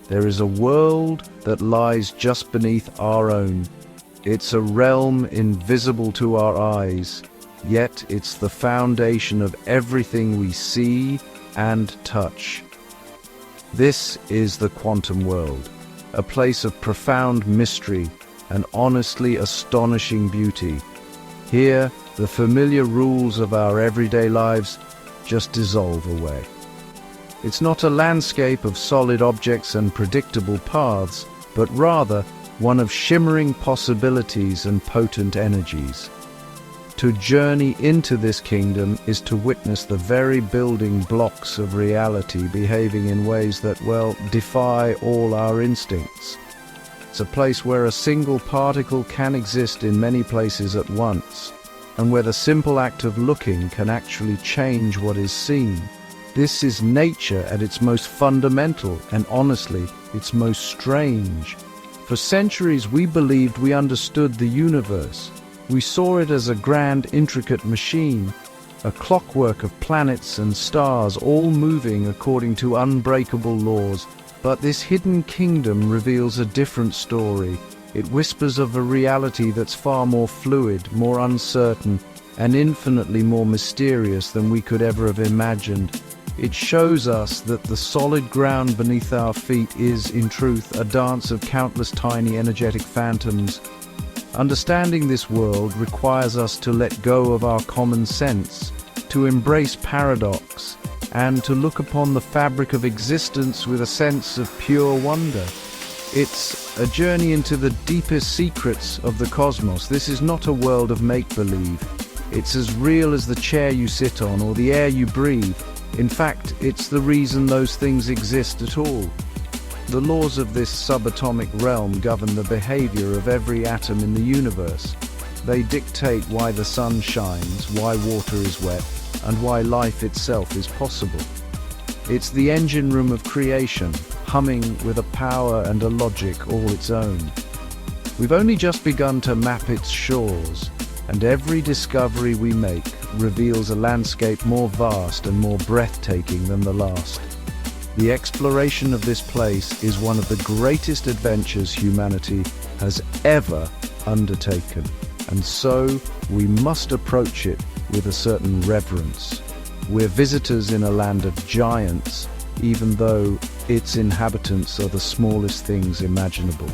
There is a world that lies just beneath our own. It's a realm invisible to our eyes, yet it's the foundation of everything we see and touch. This is the quantum world, a place of profound mystery and honestly astonishing beauty. Here, the familiar rules of our everyday lives just dissolve away. It's not a landscape of solid objects and predictable paths, but rather one of shimmering possibilities and potent energies. To journey into this kingdom is to witness the very building blocks of reality behaving in ways that, well, defy all our instincts. It's a place where a single particle can exist in many places at once, and where the simple act of looking can actually change what is seen. This is nature at its most fundamental, and honestly, its most strange. For centuries we believed we understood the universe. We saw it as a grand, intricate machine, a clockwork of planets and stars all moving according to unbreakable laws. But this hidden kingdom reveals a different story. It whispers of a reality that's far more fluid, more uncertain, and infinitely more mysterious than we could ever have imagined. It shows us that the solid ground beneath our feet is, in truth, a dance of countless tiny energetic phantoms. Understanding this world requires us to let go of our common sense, to embrace paradox, and to look upon the fabric of existence with a sense of pure wonder. It's a journey into the deepest secrets of the cosmos. This is not a world of make-believe. It's as real as the chair you sit on or the air you breathe. In fact, it's the reason those things exist at all. The laws of this subatomic realm govern the behavior of every atom in the universe. They dictate why the sun shines, why water is wet, and why life itself is possible. It's the engine room of creation, humming with a power and a logic all its own. We've only just begun to map its shores, and every discovery we make reveals a landscape more vast and more breathtaking than the last. The exploration of this place is one of the greatest adventures humanity has ever undertaken, and so we must approach it with a certain reverence. We're visitors in a land of giants, even though its inhabitants are the smallest things imaginable.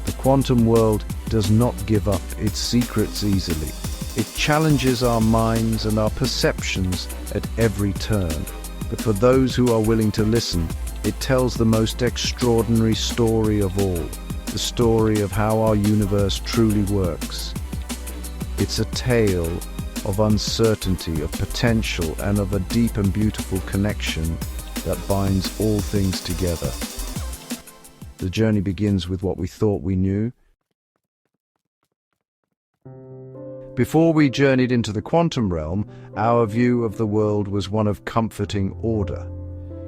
The quantum world does not give up its secrets easily. It challenges our minds and our perceptions at every turn. But for those who are willing to listen, it tells the most extraordinary story of all, the story of how our universe truly works. It's a tale of uncertainty, of potential, and of a deep and beautiful connection that binds all things together. The journey begins with what we thought we knew. Before we journeyed into the quantum realm, our view of the world was one of comforting order.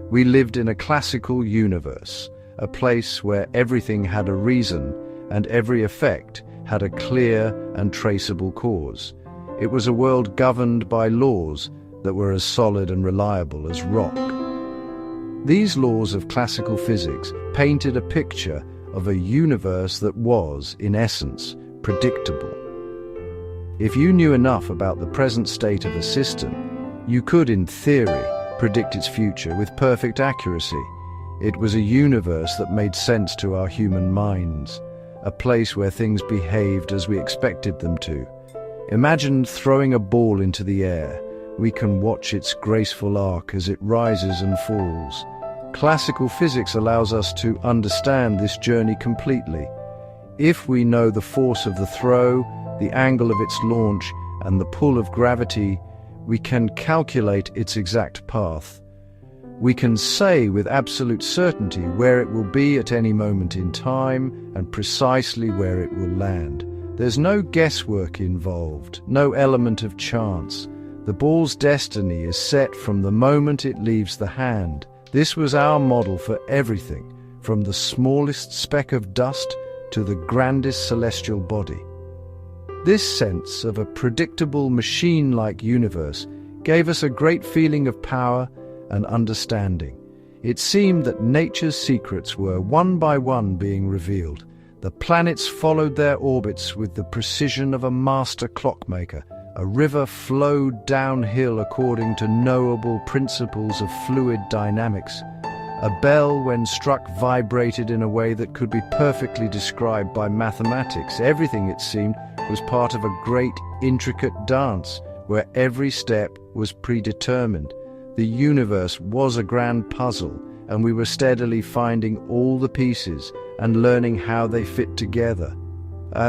We lived in a classical universe, a place where everything had a reason and every effect had a clear and traceable cause. It was a world governed by laws that were as solid and reliable as rock. These laws of classical physics painted a picture of a universe that was, in essence, predictable. If you knew enough about the present state of a system, you could, in theory, predict its future with perfect accuracy. It was a universe that made sense to our human minds, a place where things behaved as we expected them to. Imagine throwing a ball into the air. We can watch its graceful arc as it rises and falls. Classical physics allows us to understand this journey completely. If we know the force of the throw, the angle of its launch, and the pull of gravity, we can calculate its exact path. We can say with absolute certainty where it will be at any moment in time and precisely where it will land. There's no guesswork involved, no element of chance. The ball's destiny is set from the moment it leaves the hand. This was our model for everything, from the smallest speck of dust to the grandest celestial body. This sense of a predictable machine-like universe gave us a great feeling of power and understanding. It seemed that nature's secrets were one by one being revealed. The planets followed their orbits with the precision of a master clockmaker. A river flowed downhill according to knowable principles of fluid dynamics. A bell, when struck, vibrated in a way that could be perfectly described by mathematics. Everything, it seemed, was part of a great, intricate dance, where every step was predetermined. The universe was a grand puzzle, and we were steadily finding all the pieces and learning how they fit together.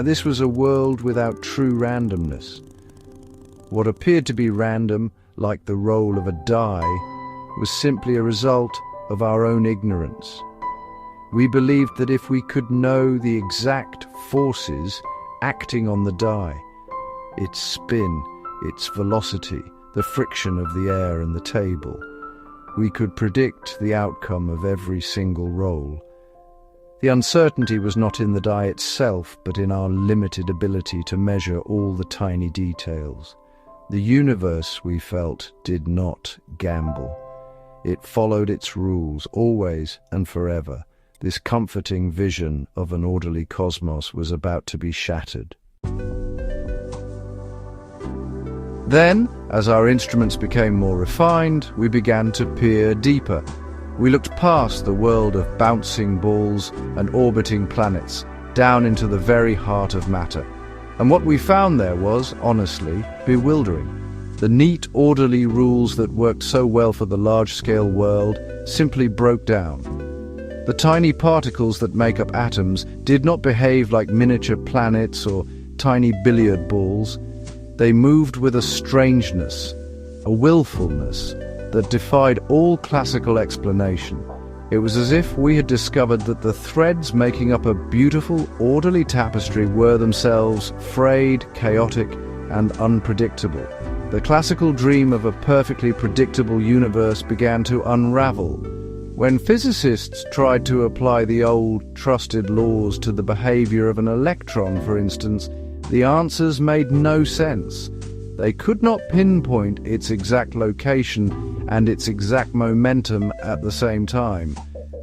This was a world without true randomness. What appeared to be random, like the roll of a die, was simply a result of our own ignorance. We believed that if we could know the exact forces acting on the die, its spin, its velocity, the friction of the air and the table, we could predict the outcome of every single roll. The uncertainty was not in the die itself, but in our limited ability to measure all the tiny details. The universe, we felt, did not gamble. It followed its rules, always and forever. This comforting vision of an orderly cosmos was about to be shattered. Then, as our instruments became more refined, we began to peer deeper. We looked past the world of bouncing balls and orbiting planets, down into the very heart of matter. And what we found there was, honestly, bewildering. The neat, orderly rules that worked so well for the large-scale world simply broke down. The tiny particles that make up atoms did not behave like miniature planets or tiny billiard balls. They moved with a strangeness, a willfulness, that defied all classical explanation. It was as if we had discovered that the threads making up a beautiful, orderly tapestry were themselves frayed, chaotic, and unpredictable. The classical dream of a perfectly predictable universe began to unravel. When physicists tried to apply the old, trusted laws to the behavior of an electron, for instance, the answers made no sense. They could not pinpoint its exact location and its exact momentum at the same time.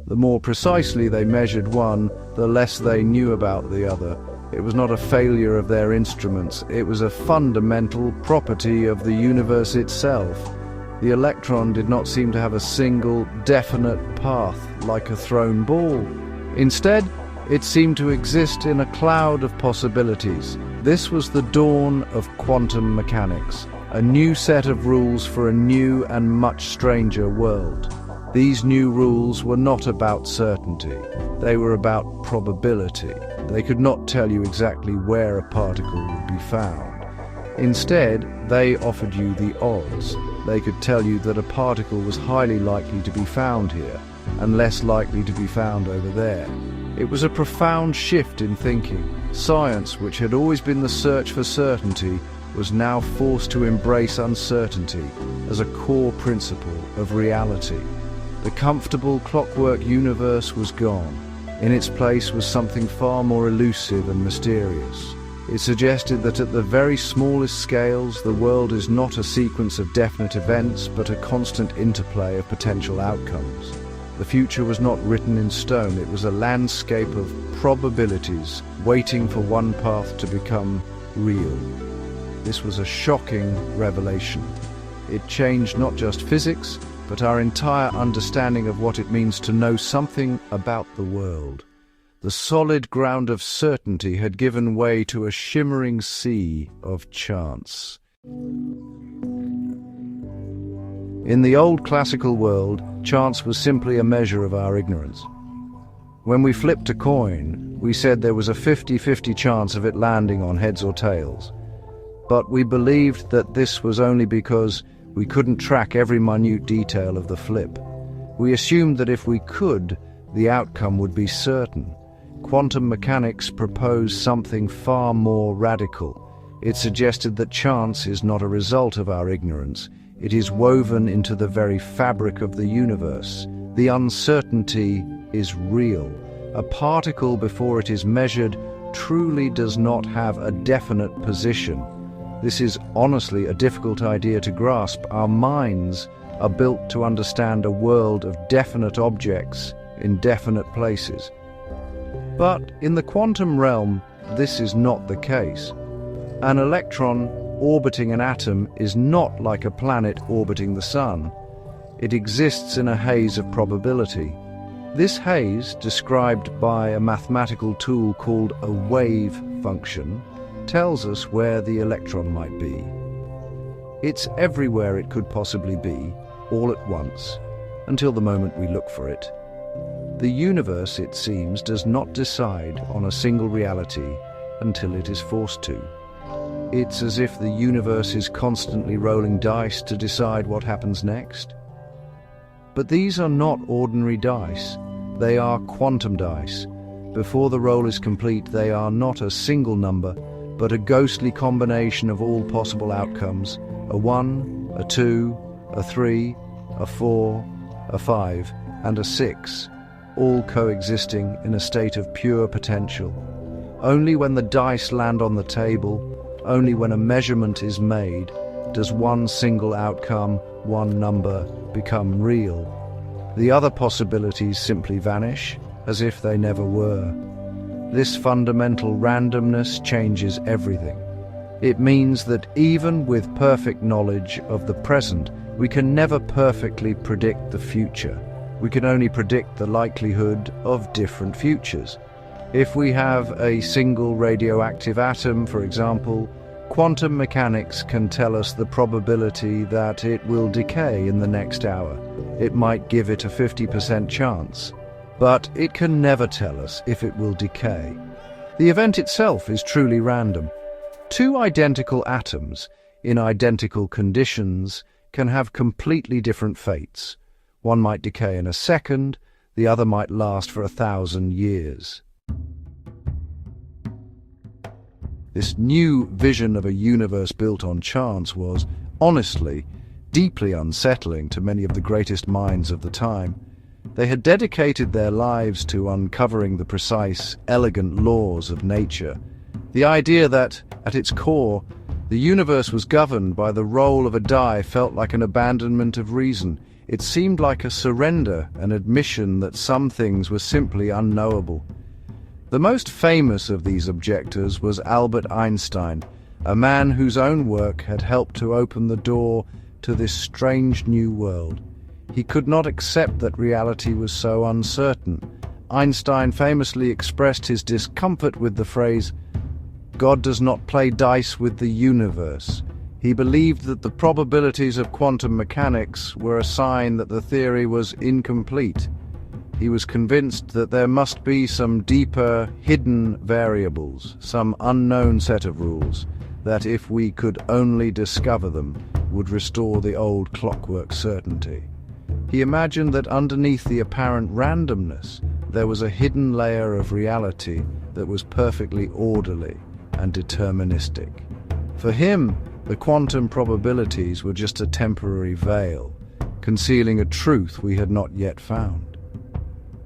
The more precisely they measured one, the less they knew about the other. It was not a failure of their instruments, it was a fundamental property of the universe itself. The electron did not seem to have a single, definite path like a thrown ball. Instead, it seemed to exist in a cloud of possibilities. This was the dawn of quantum mechanics, a new set of rules for a new and much stranger world. These new rules were not about certainty, they were about probability. They could not tell you exactly where a particle would be found. Instead, they offered you the odds. They could tell you that a particle was highly likely to be found here, and less likely to be found over there. It was a profound shift in thinking. Science, which had always been the search for certainty, was now forced to embrace uncertainty as a core principle of reality. The comfortable clockwork universe was gone. In its place was something far more elusive and mysterious. It suggested that at the very smallest scales, the world is not a sequence of definite events, but a constant interplay of potential outcomes. The future was not written in stone, it was a landscape of probabilities, waiting for one path to become real. This was a shocking revelation. It changed not just physics, but our entire understanding of what it means to know something about the world. The solid ground of certainty had given way to a shimmering sea of chance. In the old classical world, chance was simply a measure of our ignorance. When we flipped a coin, we said there was a 50-50 chance of it landing on heads or tails. But we believed that this was only because we couldn't track every minute detail of the flip. We assumed that if we could, the outcome would be certain. Quantum mechanics proposed something far more radical. It suggested that chance is not a result of our ignorance. It is woven into the very fabric of the universe. The uncertainty is real. A particle, before it is measured, truly does not have a definite position. This is honestly a difficult idea to grasp. Our minds are built to understand a world of definite objects in definite places. But in the quantum realm, this is not the case. An electron orbiting an atom is not like a planet orbiting the sun. It exists in a haze of probability. This haze, described by a mathematical tool called a wave function, tells us where the electron might be. It's everywhere it could possibly be, all at once, until the moment we look for it. The universe, it seems, does not decide on a single reality until it is forced to. It's as if the universe is constantly rolling dice to decide what happens next. But these are not ordinary dice. They are quantum dice. Before the roll is complete, they are not a single number, but a ghostly combination of all possible outcomes: a 1, a 2, a 3, a 4, a 5, and a 6, all coexisting in a state of pure potential. Only when the dice land on the table, only when a measurement is made, does one single outcome, one number, become real. The other possibilities simply vanish, as if they never were. This fundamental randomness changes everything. It means that even with perfect knowledge of the present, we can never perfectly predict the future. We can only predict the likelihood of different futures. If we have a single radioactive atom, for example, quantum mechanics can tell us the probability that it will decay in the next hour. It might give it a 50% chance, but it can never tell us if it will decay. The event itself is truly random. Two identical atoms in identical conditions can have completely different fates. One might decay in a second, the other might last for 1,000 years. This new vision of a universe built on chance was, honestly, deeply unsettling to many of the greatest minds of the time. They had dedicated their lives to uncovering the precise, elegant laws of nature. The idea that, at its core, the universe was governed by the roll of a die felt like an abandonment of reason. It seemed like a surrender, an admission that some things were simply unknowable. The most famous of these objectors was Albert Einstein, a man whose own work had helped to open the door to this strange new world. He could not accept that reality was so uncertain. Einstein famously expressed his discomfort with the phrase, "God does not play dice with the universe." He believed that the probabilities of quantum mechanics were a sign that the theory was incomplete. He was convinced that there must be some deeper, hidden variables, some unknown set of rules, that if we could only discover them, would restore the old clockwork certainty. He imagined that underneath the apparent randomness, there was a hidden layer of reality that was perfectly orderly and deterministic. For him, the quantum probabilities were just a temporary veil, concealing a truth we had not yet found.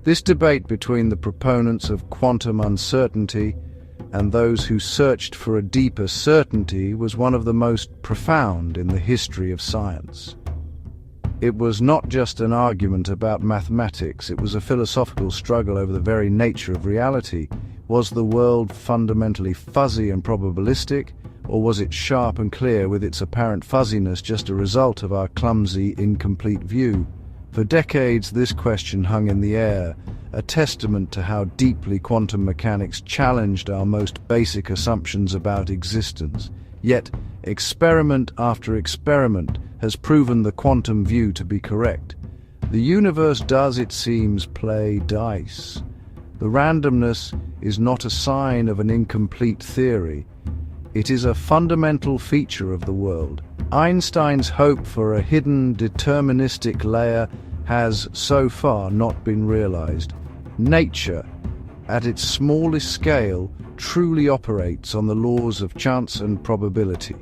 This debate between the proponents of quantum uncertainty and those who searched for a deeper certainty was one of the most profound in the history of science. It was not just an argument about mathematics, it was a philosophical struggle over the very nature of reality. Was the world fundamentally fuzzy and probabilistic, or was it sharp and clear with its apparent fuzziness just a result of our clumsy, incomplete view? For decades, this question hung in the air, a testament to how deeply quantum mechanics challenged our most basic assumptions about existence. Yet, experiment after experiment has proven the quantum view to be correct. The universe does, it seems, play dice. The randomness is not a sign of an incomplete theory. It is a fundamental feature of the world. Einstein's hope for a hidden, deterministic layer has so far not been realized. Nature, at its smallest scale, truly operates on the laws of chance and probability.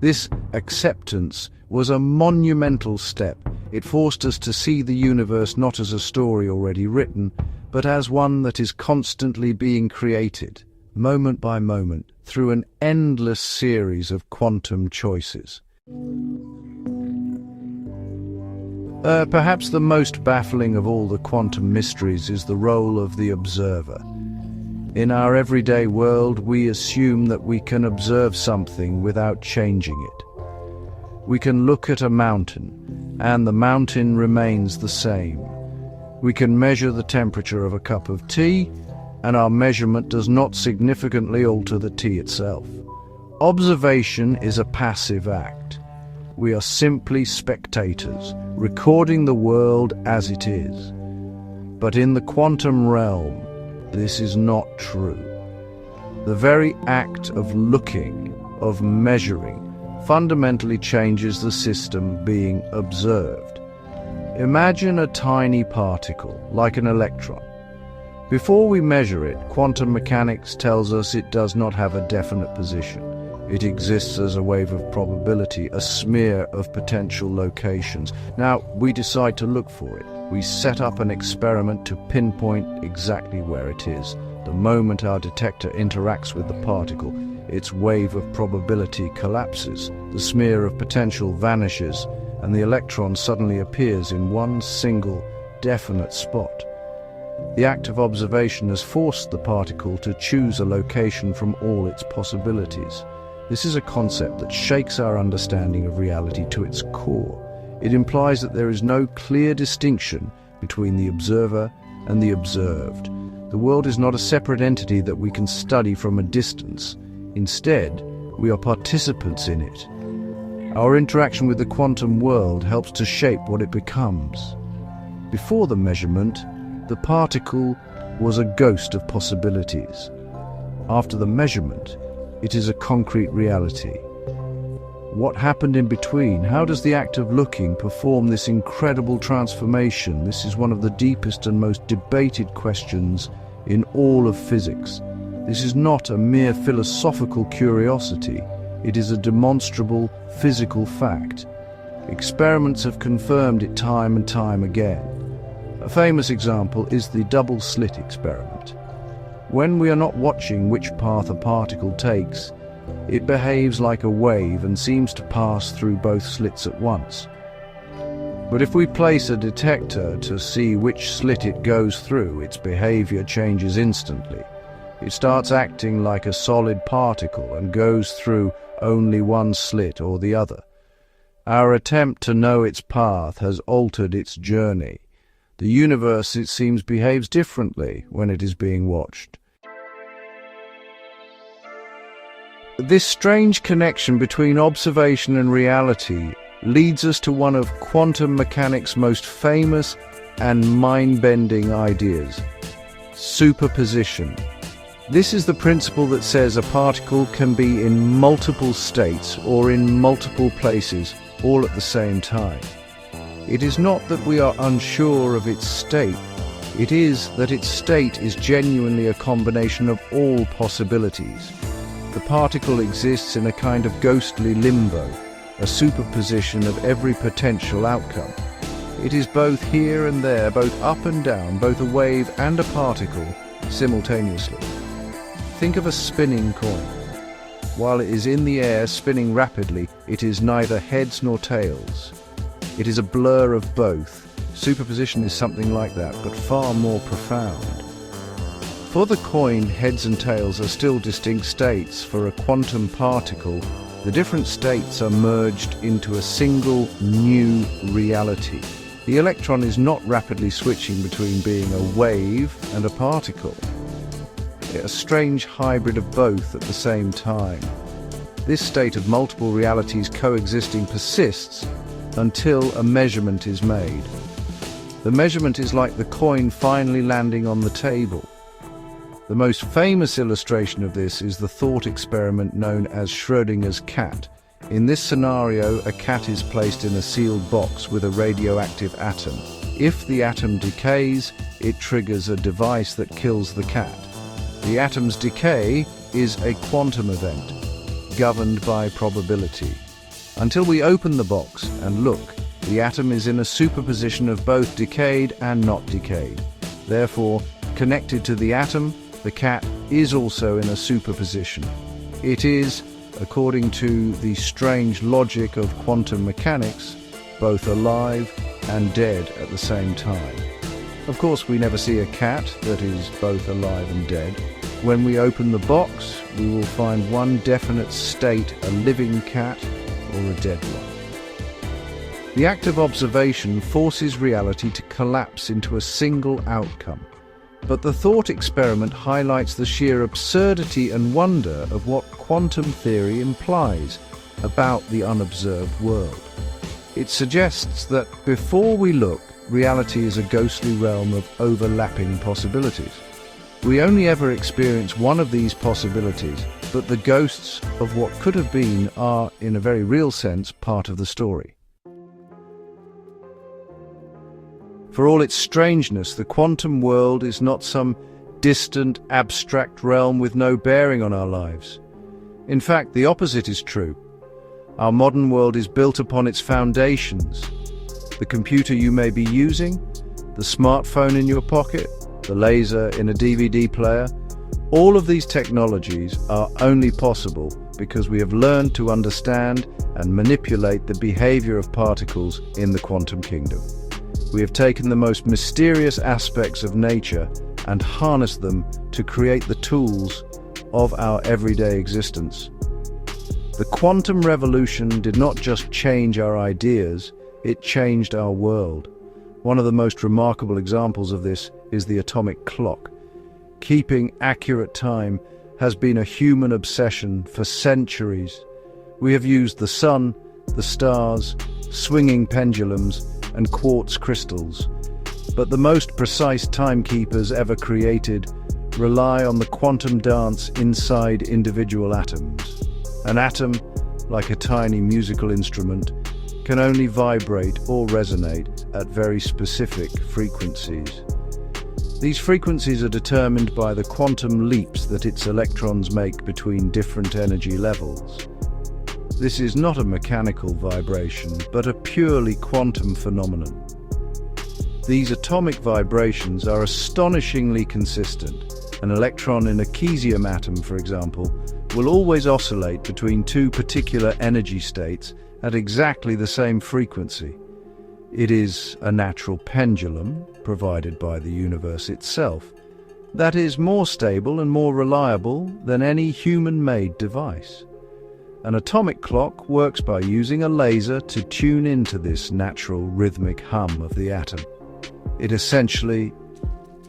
This acceptance was a monumental step. It forced us to see the universe not as a story already written, but as one that is constantly being created, moment by moment, through an endless series of quantum choices. Perhaps the most baffling of all the quantum mysteries is the role of the observer. In our everyday world, we assume that we can observe something without changing it. We can look at a mountain, and the mountain remains the same. We can measure the temperature of a cup of tea, and our measurement does not significantly alter the tea itself. Observation is a passive act. We are simply spectators, recording the world as it is. But in the quantum realm, this is not true. The very act of looking, of measuring, fundamentally changes the system being observed. Imagine a tiny particle, like an electron. Before we measure it, quantum mechanics tells us it does not have a definite position. It exists as a wave of probability, a smear of potential locations. Now, we decide to look for it. We set up an experiment to pinpoint exactly where it is. The moment our detector interacts with the particle, its wave of probability collapses, the smear of potential vanishes, and the electron suddenly appears in one single, definite spot. The act of observation has forced the particle to choose a location from all its possibilities. This is a concept that shakes our understanding of reality to its core. It implies that there is no clear distinction between the observer and the observed. The world is not a separate entity that we can study from a distance. Instead, we are participants in it. Our interaction with the quantum world helps to shape what it becomes. Before the measurement, the particle was a ghost of possibilities. After the measurement, it is a concrete reality. What happened in between? How does the act of looking perform this incredible transformation? This is one of the deepest and most debated questions in all of physics. This is not a mere philosophical curiosity. It is a demonstrable physical fact. Experiments have confirmed it time and time again. A famous example is the double slit experiment. When we are not watching which path a particle takes, it behaves like a wave and seems to pass through both slits at once. But if we place a detector to see which slit it goes through, its behavior changes instantly. It starts acting like a solid particle and goes through only one slit or the other. Our attempt to know its path has altered its journey. The universe, it seems, behaves differently when it is being watched. This strange connection between observation and reality leads us to one of quantum mechanics' most famous and mind-bending ideas: superposition. This is the principle that says a particle can be in multiple states or in multiple places all at the same time. It is not that we are unsure of its state. It is that its state is genuinely a combination of all possibilities. The particle exists in a kind of ghostly limbo, a superposition of every potential outcome. It is both here and there, both up and down, both a wave and a particle simultaneously. Think of a spinning coin. While it is in the air spinning rapidly, it is neither heads nor tails. It is a blur of both. Superposition is something like that, but far more profound. For the coin, heads and tails are still distinct states. For a quantum particle, the different states are merged into a single new reality. The electron is not rapidly switching between being a wave and a particle. A strange hybrid of both at the same time. This state of multiple realities coexisting persists until a measurement is made. The measurement is like the coin finally landing on the table. The most famous illustration of this is the thought experiment known as Schrödinger's cat. In this scenario, a cat is placed in a sealed box with a radioactive atom. If the atom decays, it triggers a device that kills the cat. The atom's decay is a quantum event, governed by probability. Until we open the box and look, the atom is in a superposition of both decayed and not decayed. Therefore, connected to the atom, the cat is also in a superposition. It is, according to the strange logic of quantum mechanics, both alive and dead at the same time. Of course, we never see a cat that is both alive and dead. When we open the box, we will find one definite state, a living cat or a dead one. The act of observation forces reality to collapse into a single outcome. But the thought experiment highlights the sheer absurdity and wonder of what quantum theory implies about the unobserved world. It suggests that before we look, reality is a ghostly realm of overlapping possibilities. We only ever experience one of these possibilities, but the ghosts of what could have been are, in a very real sense, part of the story. For all its strangeness, the quantum world is not some distant, abstract realm with no bearing on our lives. In fact, the opposite is true. Our modern world is built upon its foundations. The computer you may be using, the smartphone in your pocket, the laser in a DVD player, all of these technologies are only possible because we have learned to understand and manipulate the behavior of particles in the quantum kingdom. We have taken the most mysterious aspects of nature and harnessed them to create the tools of our everyday existence. The quantum revolution did not just change our ideas, it changed our world. One of the most remarkable examples of this is the atomic clock. Keeping accurate time has been a human obsession for centuries. We have used the sun, the stars, swinging pendulums, and quartz crystals. But the most precise timekeepers ever created rely on the quantum dance inside individual atoms. An atom, like a tiny musical instrument, can only vibrate or resonate at very specific frequencies. These frequencies are determined by the quantum leaps that its electrons make between different energy levels. This is not a mechanical vibration, but a purely quantum phenomenon. These atomic vibrations are astonishingly consistent. An electron in a cesium atom, for example, will always oscillate between two particular energy states at exactly the same frequency. It is a natural pendulum, provided by the universe itself, that is more stable and more reliable than any human-made device. An atomic clock works by using a laser to tune into this natural rhythmic hum of the atom. It essentially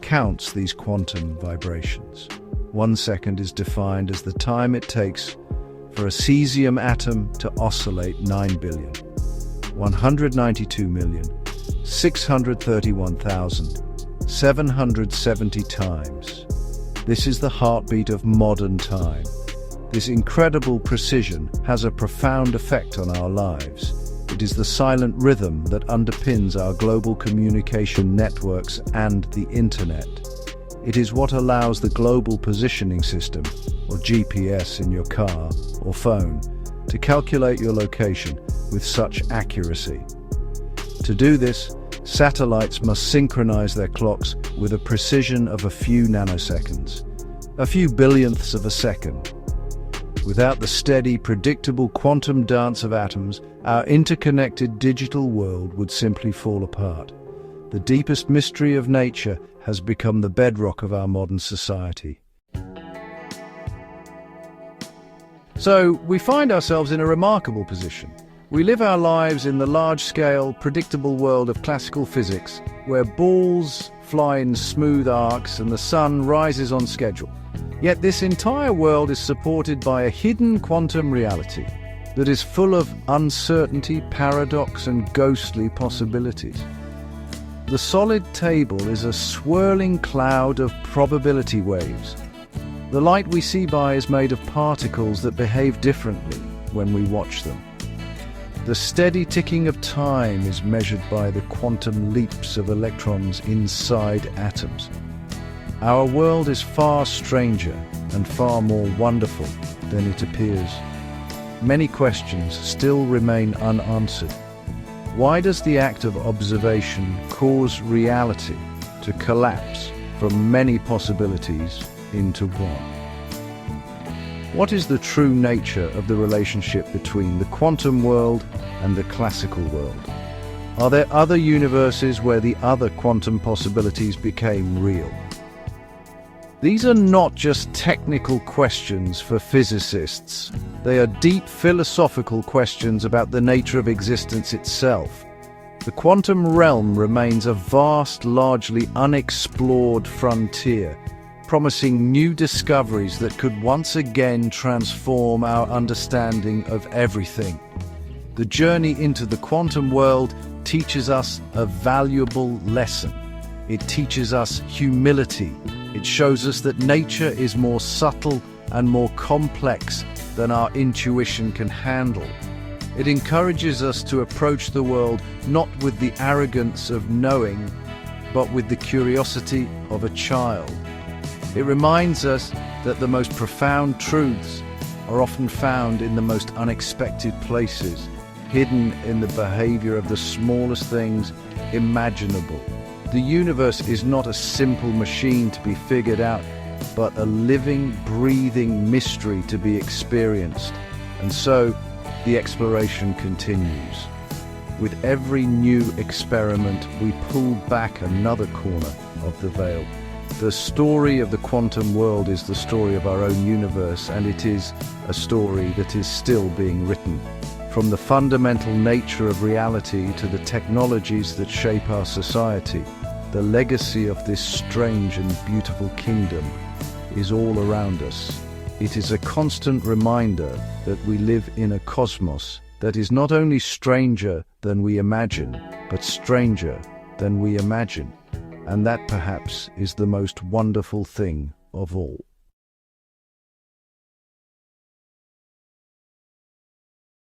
counts these quantum vibrations. 1 second is defined as the time it takes for a cesium atom to oscillate 9,192,631,770 times. This is the heartbeat of modern time. This incredible precision has a profound effect on our lives. It is the silent rhythm that underpins our global communication networks and the internet. It is what allows the global positioning system, or GPS in your car or phone, to calculate your location with such accuracy. To do this, satellites must synchronize their clocks with a precision of a few nanoseconds, a few billionths of a second. Without the steady, predictable quantum dance of atoms, our interconnected digital world would simply fall apart. The deepest mystery of nature has become the bedrock of our modern society. So, we find ourselves in a remarkable position. We live our lives in the large-scale, predictable world of classical physics, where balls fly in smooth arcs and the sun rises on schedule. Yet this entire world is supported by a hidden quantum reality that is full of uncertainty, paradox, and ghostly possibilities. The solid table is a swirling cloud of probability waves. The light we see by is made of particles that behave differently when we watch them. The steady ticking of time is measured by the quantum leaps of electrons inside atoms. Our world is far stranger and far more wonderful than it appears. Many questions still remain unanswered. Why does the act of observation cause reality to collapse from many possibilities into one? What is the true nature of the relationship between the quantum world and the classical world? Are there other universes where the other quantum possibilities became real? These are not just technical questions for physicists. They are deep philosophical questions about the nature of existence itself. The quantum realm remains a vast, largely unexplored frontier, promising new discoveries that could once again transform our understanding of everything. The journey into the quantum world teaches us a valuable lesson. It teaches us humility. It shows us that nature is more subtle and more complex than our intuition can handle. It encourages us to approach the world not with the arrogance of knowing, but with the curiosity of a child. It reminds us that the most profound truths are often found in the most unexpected places, hidden in the behavior of the smallest things imaginable. The universe is not a simple machine to be figured out, but a living, breathing mystery to be experienced. And so, the exploration continues. With every new experiment, we pull back another corner of the veil. The story of the quantum world is the story of our own universe, and it is a story that is still being written. From the fundamental nature of reality to the technologies that shape our society, the legacy of this strange and beautiful kingdom is all around us. It is a constant reminder that we live in a cosmos that is not only stranger than we imagine, but stranger than we imagine. And that perhaps is the most wonderful thing of all.